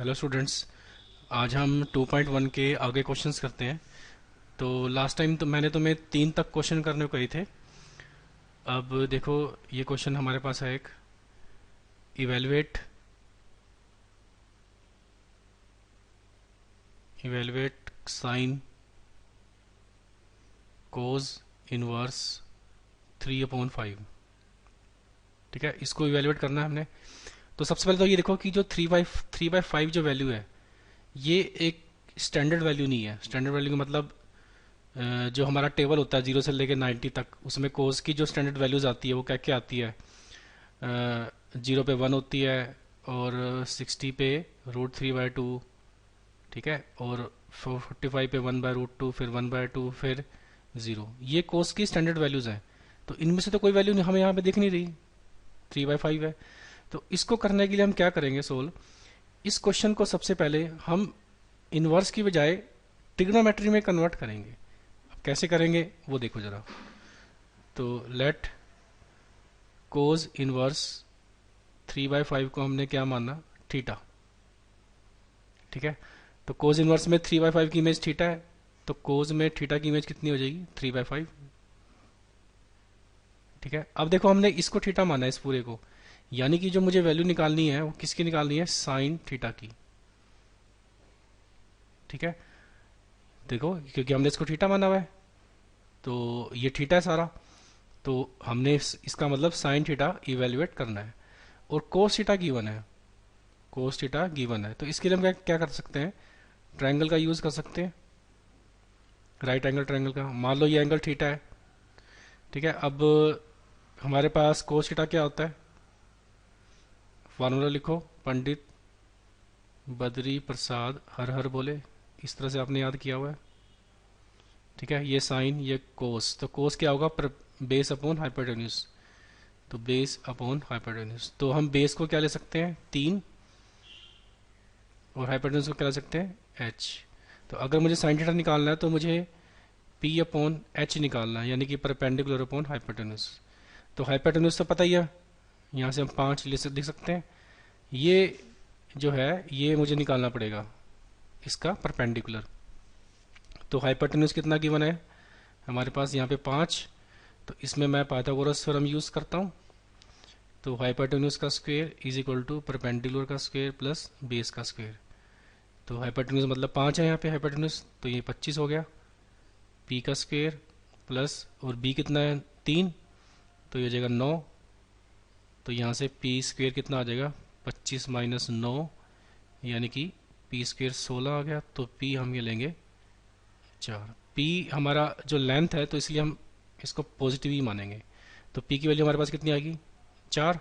Hello students. आज हम 2.1 के आगे क्वेश्चंस करते हैं। तो लास्ट टाइम तो मैंने तुम्हें 3 तक क्वेश्चन करने को कहे थे। अब देखो, ये क्वेश्चन हमारे पास है एक। Evaluate evaluate sine cos inverse 3/5। ठीक है, इसको इवेलुएट करना है हमने। तो सबसे पहले तो ये देखो कि जो 3/5 जो वैल्यू है, ये एक स्टैंडर्ड वैल्यू नहीं है। स्टैंडर्ड वैल्यू का मतलब जो हमारा टेबल होता है 0 से लेकर 90 तक, उसमें कोस की जो स्टैंडर्ड वैल्यूज आती है वो क्या क्या आती है। 0 पे 1 होती है, और 60 पे √3/2। ठीक है, और 45 पे 1/√2, फिर 1/2, फिर 0। ये कोस की स्टैंडर्ड वैल्यूज हैं। तो इनमें से तो कोई वैल्यू हमें यहाँ पे दिख नहीं रही, 3/5 है। तो इसको करने के लिए हम क्या करेंगे सोल्व। इस क्वेश्चन को सबसे पहले हम इनवर्स की बजाय ट्रिग्नोमेट्री में कन्वर्ट करेंगे। अब कैसे करेंगे वो देखो जरा। तो लेट कोज इनवर्स 3/5 को हमने क्या माना, थीटा। ठीक है, तो कोज इनवर्स में 3/5 की इमेज थीटा है, तो कोज में थीटा की इमेज कितनी हो जाएगी, 3/5। ठीक है, अब देखो हमने इसको थीटा माना है इस पूरे को, यानी कि जो मुझे वैल्यू निकालनी है वो किसकी निकालनी है, साइन थीटा की। ठीक है, देखो क्योंकि हमने इसको थीटा माना हुआ है, तो ये थीटा है सारा। तो हमने इसका मतलब साइन थीटा इवेल्युएट करना है, और कोस थीटा गिवन है। कोस थीटा गिवन है, तो इसके लिए हम क्या क्या कर सकते हैं, ट्रायंगल का यूज कर सकते हैं, राइट एंगल ट्रायंगल का। मान लो ये एंगल थीटा है। ठीक है, अब हमारे पास कोस थीटा क्या होता है, फार्मूला लिखो, पंडित बद्री प्रसाद हर हर बोले, इस तरह से आपने याद किया हुआ है। ठीक है, ये साइन ये कोस, तो कोस क्या होगा, बेस अपॉन हाइपोटेन्यूज। तो बेस अपॉन हाइपोटेन्यूज, तो हम बेस को क्या ले सकते हैं, 3, और हाइपोटेन्यूज को क्या ले सकते हैं, h। तो अगर मुझे साइन थीटा निकालना है तो मुझे p अपॉन h निकालना है, यानी कि परपेंडिकुलर अपॉन हाइपोटेन्यूज। तो हाइपोटेन्यूज तो पता ही है, यहाँ से हम 5 लिख सकते हैं। ये जो है ये मुझे निकालना पड़ेगा, इसका परपेंडिकुलर। तो हाइपोटेन्यूज कितना गिवन है हमारे पास, यहाँ पे 5। तो इसमें मैं पाइथागोरस थ्योरम यूज करता हूँ। तो हाइपोटेन्यूज का square is equal to perpendicular का स्क्वायर प्लस बेस का स्क्वायर। तो हाइपोटेन्यूज मतलब 5 है यहाँ पे हाइपोटेन्यूज, तो ये 25 हो गया। पी का स्क्वायर प्लस, और बी कितना है, 3, तो ये हो जाएगा 9। तो यहाँ से पी स्क्वायर कितना आ जाएगा, 25 माइनस 9, यानी कि पी स्क्वायर 16 आ गया। तो पी हम ये लेंगे 4। पी हमारा जो लेंथ है, तो इसलिए हम इसको पॉजिटिव ही मानेंगे। तो पी की वैल्यू हमारे पास कितनी आएगी, 4।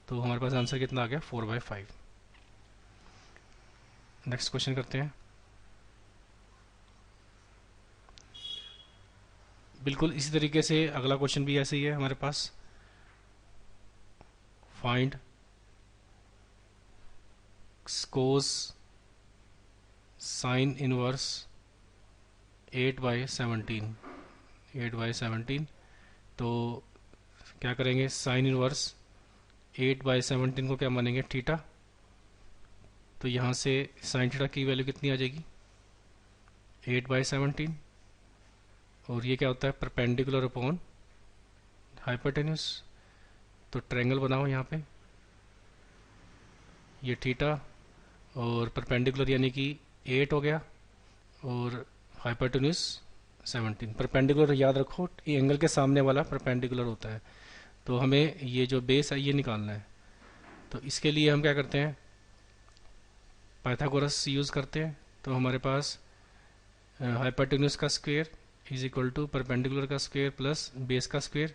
तो हमारे पास आंसर कितना आ गया, 4/5। नेक्स्ट क्वेश्चन करते हैं। बिल्कुल इसी तरीके से अगला क्वेश्चन भी ऐसे ही है हमारे पास। Find cos sine inverse 8/17। 8/17, तो क्या करेंगे, साइन इनवर्स 8/17 को क्या मानेंगे, थीटा। तो यहाँ से साइन थीटा की वैल्यू कितनी आ जाएगी, 8/17। और ये क्या होता है, परपेंडिकुलर अपॉन हाइपोटेन्यूज। तो ट्रायंगल बनाओ यहाँ पे, ये थीटा और परपेंडिकुलर यानी कि 8 हो गया, और हाइपोटेन्यूज 17। परपेंडिकुलर याद रखो, ये एंगल के सामने वाला परपेंडिकुलर होता है। तो हमें ये जो बेस है ये निकालना है। तो इसके लिए हम क्या करते हैं, पाइथागोरस यूज करते हैं। तो हमारे पास हाइपोटेन्यूज का square is equal to perpendicular का स्क्वायर प्लस बेस का स्क्वायर।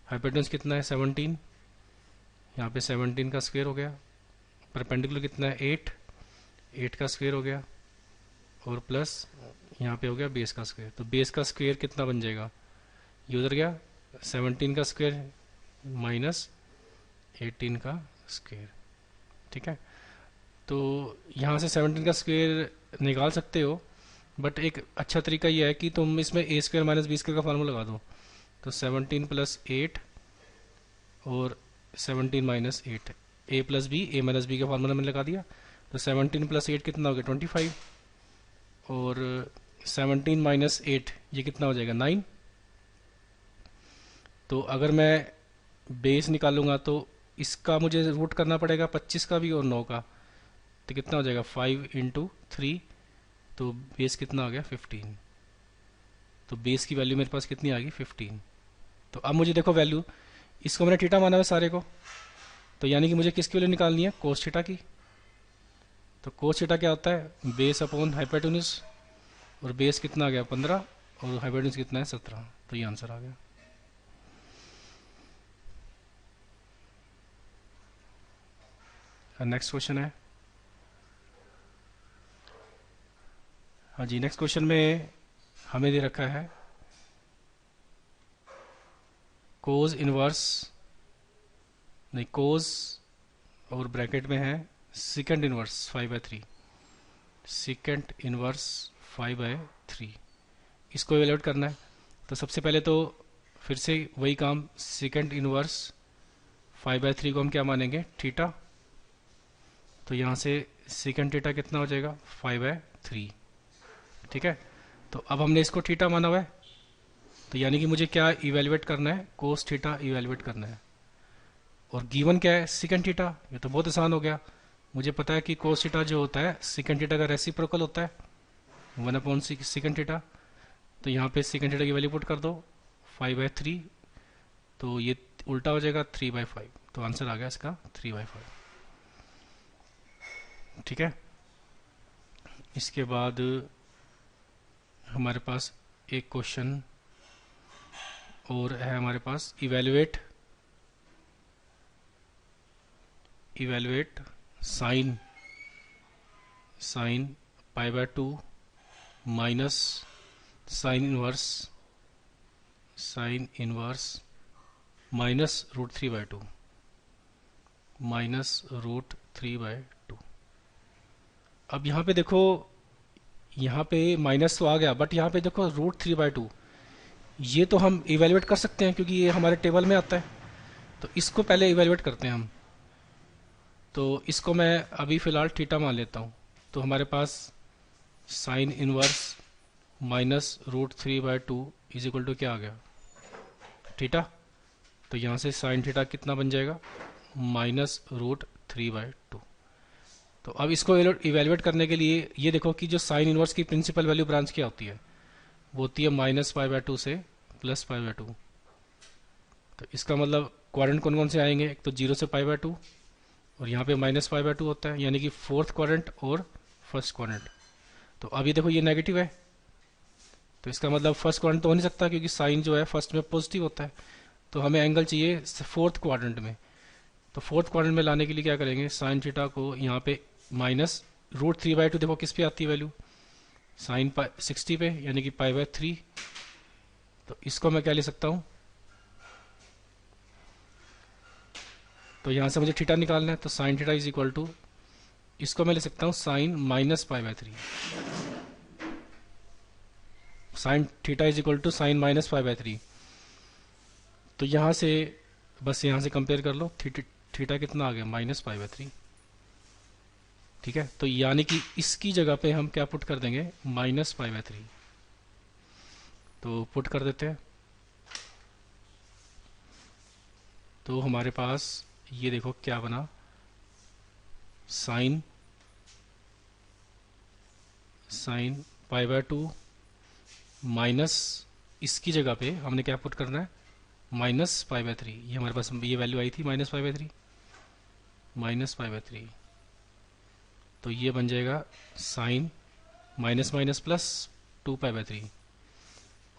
हाइपोटेन्यूज कितना है, 17, यहाँ पे 17 का स्क्वायर हो गया। परपेंडिकुलर कितना है, 8 का स्क्वायर हो गया, और प्लस यहाँ पे हो गया बेस का स्क्वायर। तो बेस का स्क्वायर कितना बन जाएगा, ये उधर गया, 17 का स्क्वायर माइनस 18 का स्क्वायर। ठीक है, तो यहाँ से 17 का स्क्वायर निकाल सकते हो, बट एक अच्छा तरीका ये है कि तुम इसमें ए स्क्वायर माइनस बी स्क्वायर का फार्मूला लगा दो। तो 17 प्लस 8 और 17 माइनस 8, ए प्लस बी, ए माइनस बी का फार्मूला मैंने लगा दिया। तो 17 प्लस 8 कितना हो गया 25, और 17 माइनस 8 ये कितना हो जाएगा 9। तो अगर मैं बेस निकालूंगा तो इसका मुझे रूट करना पड़ेगा 25 का भी और 9 का, तो कितना हो जाएगा 5 इंटू 3, तो बेस कितना हो गया 15। तो बेस की वैल्यू मेरे पास कितनी आ गई 15। तो अब मुझे देखो वैल्यू, इसको मैंने थीटा माना है सारे को, तो यानी कि मुझे किसकी वैल्यू निकालनी है कोस थीटा की। तो कोस थीटा क्या होता है बेस अपॉन हाइपोटेन्यूज, और बेस कितना आ गया 15 और हाइपोटेन्यूज कितना है 17, तो ये आंसर आ गया। नेक्स्ट क्वेश्चन है, हाँ जी नेक्स्ट क्वेश्चन में हमें दे रखा है कोस इनवर्स, नहीं कोस और ब्रैकेट में है सेकंड इनवर्स 5/3, सेकंड इनवर्स 5/3, इसको इवेलुएट करना है। तो सबसे पहले तो फिर से वही काम, सेकंड इनवर्स 5/3 को हम क्या मानेंगे थीटा, तो यहाँ से सेकंड थीटा कितना हो जाएगा 5/3, ठीक है। तो अब हमने इसको थीटा माना हुआ है, तो यानी कि मुझे क्या इवेलुएट करना है कोस थीटा इवेलुएट करना है, और गिवन क्या है सेकंड थीटा। ये तो बहुत आसान हो गया, मुझे पता है कि कोस थीटा जो होता है सेकंड थीटा का रेसिप्रोकल होता है 1/सेकंड थीटा। तो यहाँ पे सेकंड थीटा की वैल्यू पुट कर दो 5/3, तो ये उल्टा हो जाएगा 3/5, तो आंसर आ गया इसका 3/5, ठीक है। इसके बाद हमारे पास एक क्वेश्चन और है हमारे पास, evaluate sine π/2 minus sine inverse minus √3/2 minus √3/2। अब यहाँ पे देखो, यहाँ पे माइनस तो आ गया, बट यहाँ पे देखो √3/2, ये तो हम इवेलुएट कर सकते हैं क्योंकि ये हमारे टेबल में आता है। तो इसको पहले इवेलुएट करते हैं हम, तो इसको मैं अभी फ़िलहाल थीटा मान लेता हूँ। तो हमारे पास sine inverse minus √3/2 is equal to क्या आ गया थीटा। तो यहाँ से साइन थीटा कितना बन जाएगा माइनस √3/2। तो अब इसको इवेलुएट करने के लिए ये देखो कि जो साइन इनवर्स की प्रिंसिपल वैल्यू ब्रांच क्या होती है, वो होती है -π/2 से +π/2। तो इसका मतलब क्वाड्रेंट कौन कौन से आएंगे, एक तो 0 से π/2, और यहाँ पे -π/2 होता है, यानी कि फोर्थ क्वाड्रेंट और फर्स्ट क्वाड्रेंट। तो अभी देखो ये नेगेटिव है, तो इसका मतलब फर्स्ट क्वाड्रेंट तो हो नहीं सकता क्योंकि साइन जो है फर्स्ट में पॉजिटिव होता है। तो हमें एंगल चाहिए फोर्थ क्वाड्रेंट में। तो फोर्थ क्वाड्रेंट में लाने के लिए क्या करेंगे, साइन थीटा को यहाँ पे माइनस √3/2, देखो किस पे आती है वैल्यू साइन 60 पे, यानी कि π/3। तो इसको मैं क्या ले सकता हूँ, तो यहाँ से मुझे थीटा निकालना है, तो sine theta is equal to, इसको मैं ले सकता हूँ sine -π/3, sine theta is equal to sine -π/3। तो यहाँ से बस यहाँ से कंपेयर कर लो, थीटा कितना आ गया -π/3, ठीक है। तो यानी कि इसकी जगह पे हम क्या पुट कर देंगे -π/3, तो पुट कर देते हैं। तो हमारे पास ये देखो क्या बना, साइन π/2 माइनस, इसकी जगह पे हमने क्या पुट करना है -π/3, ये हमारे पास ये वैल्यू आई थी -π/3, तो ये बन जाएगा साइन माइनस माइनस प्लस 2π/3।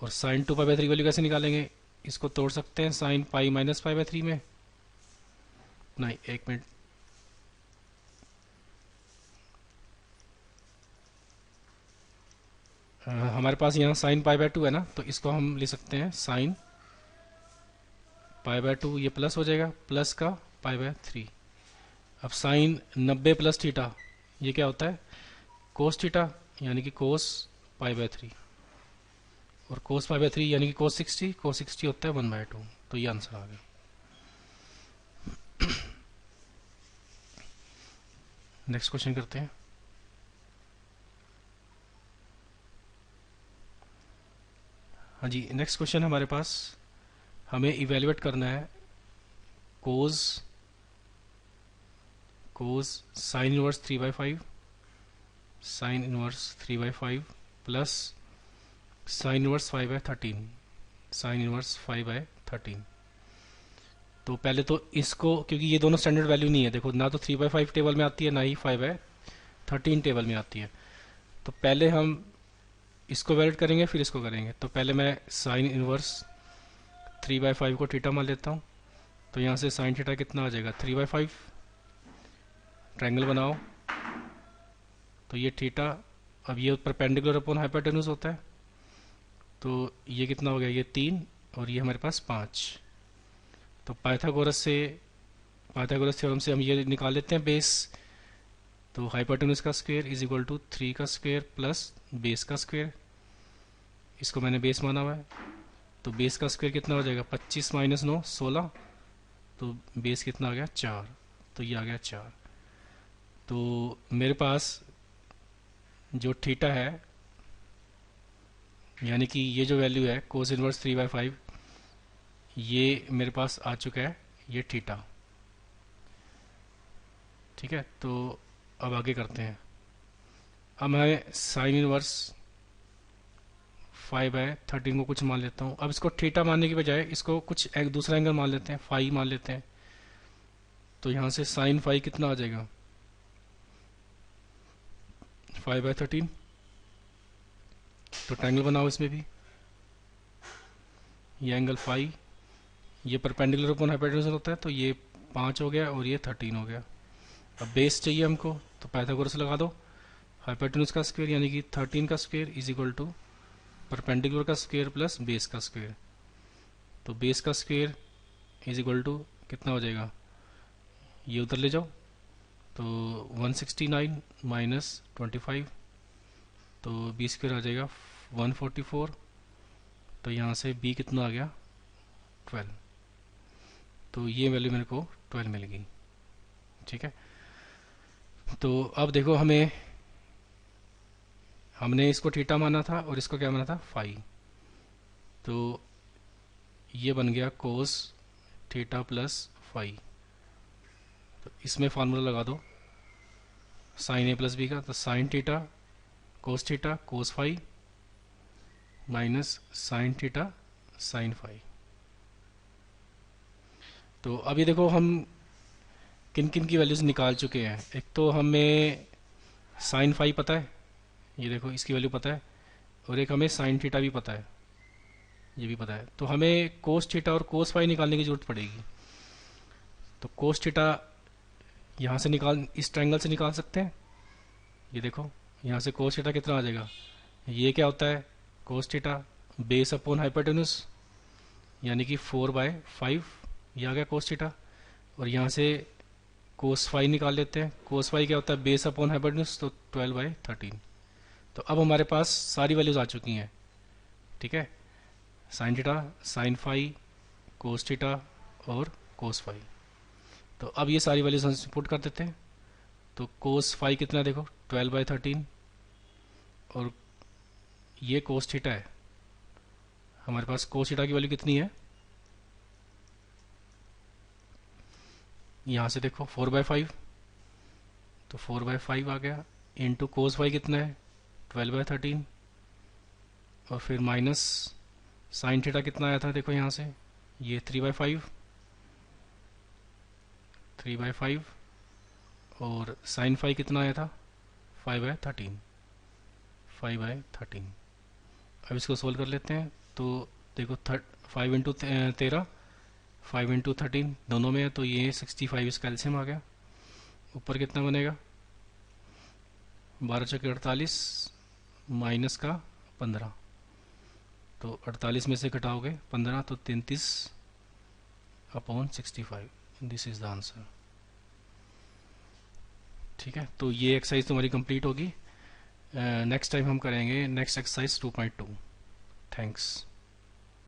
और साइन 2π/3 वैल्यू कैसे निकालेंगे, इसको तोड़ सकते हैं साइन पाई -π/3 में, नहीं एक मिनट, हमारे पास यहाँ साइन π/2 है ना, तो इसको हम ले सकते हैं साइन π/2, ये प्लस हो जाएगा, प्लस का π/3। अब साइन 90 प्लस थीटा, ये क्या होता है कोस थीटा, यानी कि कोस π/3, और कोस π/3 यानी कि कोस 60 होता है 1/2। तो ये आंसर आ गया। नेक्स्ट क्वेश्चन करते हैं। हाँ जी, नेक्स्ट क्वेश्चन हमारे पास, हमें इवेलुएट करना है cos cos sine inverse 3/5, sine inverse 3/5 plus sine inverse 5/13, sine inverse 5/13। तो पहले तो इसको, क्योंकि ये दोनों स्टैंडर्ड वैल्यू नहीं है, देखो ना तो 3/5 टेबल में आती है ना ही 5/13 टेबल में आती है। तो पहले हम इसको वैलिड करेंगे फिर इसको करेंगे। तो पहले मैं साइन इनवर्स 3/5 को थीटा मान लेता हूँ। तो यहाँ से साइन थीटा कितना आ जाएगा 3/5। ट्रायंगल बनाओ तो ये थीटा, अब ये परपेंडिकुलर अपॉन हाइपोटेन्यूज होता है, तो ये कितना हो गया, ये 3 और ये हमारे पास 5। तो पाइथागोरस थ्योरम से हम ये निकाल लेते हैं बेस। तो हाइपोटेन्यूज का स्क्वायर इज इक्वल टू 3 का स्क्वायर प्लस बेस का स्क्वायर, इसको मैंने बेस माना हुआ है। तो बेस का स्क्वायर कितना हो जाएगा 25 माइनस 9 16, तो बेस कितना आ गया 4, तो ये आ गया 4। तो मेरे पास जो थीटा है, यानी कि ये जो वैल्यू है कोस इनवर्स 3/5, ये मेरे पास आ चुका है, ये थीटा। ठीक है, तो अब आगे करते हैं। अब मैं साइन इनवर्स 5/13 को कुछ मान लेता हूँ। अब इसको थीटा मानने की बजाय इसको कुछ एक दूसरा एंगल मान लेते हैं, फाई मान लेते हैं। तो यहाँ से साइन फाई कितना आ जाएगा 5/13। तो ट्रायंगल बनाओ इसमें भी, ये एंगल फाई, ये परपेंडिकुलर अपॉन हाइपोटेन्यूज होता है, तो ये 5 हो गया और ये 13 हो गया। अब बेस चाहिए हमको, तो पाइथागोरस लगा दो। हाइपोटेन्यूज का स्क्वायर यानी कि 13 का square is equal to perpendicular का स्क्वायर प्लस बेस का स्क्वायर। तो बेस का स्क्वायर इज इक्वल टू कितना हो जाएगा, ये उधर ले जाओ, तो 169 माइनस 25, तो बी स्क्वायर आ जाएगा 144। तो यहाँ से बी कितना आ गया 12। तो ये वैल्यू मेरे को 12 मिल गई। ठीक है, तो अब देखो हमने इसको थीटा माना था और इसको क्या माना था फाई। तो ये बन गया कोस थीटा प्लस फाई। तो इसमें फार्मूला लगा दो साइन ए प्लस बी का, तो sine theta cos phi minus sine theta sine phi. तो अभी देखो हम किन किन की वैल्यूज निकाल चुके हैं। एक तो हमें साइन फाई पता है, ये देखो इसकी वैल्यू पता है, और एक हमें साइन थीटा भी पता है, ये भी पता है। तो हमें कोस थीटा और कोस फाई निकालने की जरूरत पड़ेगी। तो कोस थीटा यहाँ से इस ट्रायंगल से निकाल सकते हैं। ये देखो यहाँ से कोस थीटा कितना आ जाएगा, ये क्या होता है cos theta base upon hypotenuse, यानी कि 4/5, ये आ गया कोस थीटा। और यहाँ से कोस फाई निकाल लेते हैं, कोस फाई क्या होता है बेस अपॉन हाइपोटेन्यूज, तो 12/13। तो अब हमारे पास सारी वैल्यूज आ चुकी हैं। ठीक है, sine theta sine phi cos theta और कोस फाई। तो अब ये सारी वैल्यूज हम पुट कर देते हैं। तो कोस फाई कितना देखो 12/13, और ये कोस थीटा है, हमारे पास कोस थीटा की वैल्यू कितनी है, यहाँ से देखो 4/5, तो 4/5 आ गया, इंटू कोस फाई कितना है 12/13, और फिर माइनस साइन थीटा कितना आया था देखो यहाँ से, ये 3/5, और साइन फाई कितना आया था 5/13। अब इसको सोल्व कर लेते हैं। तो देखो 5 इंटू 13, 5 इंटू 13 दोनों में है, तो ये 65 इसका एलसीएम आ गया। ऊपर कितना बनेगा 12 चौके 48 माइनस का 15, तो 48 में से घटाओगे 15, तो 33/65। This is the answer. ठीक है, तो ये एक्सरसाइज तुम्हारी कंप्लीट होगी। नेक्स्ट टाइम हम करेंगे नेक्स्ट एक्सरसाइज 2.2। थैंक्स।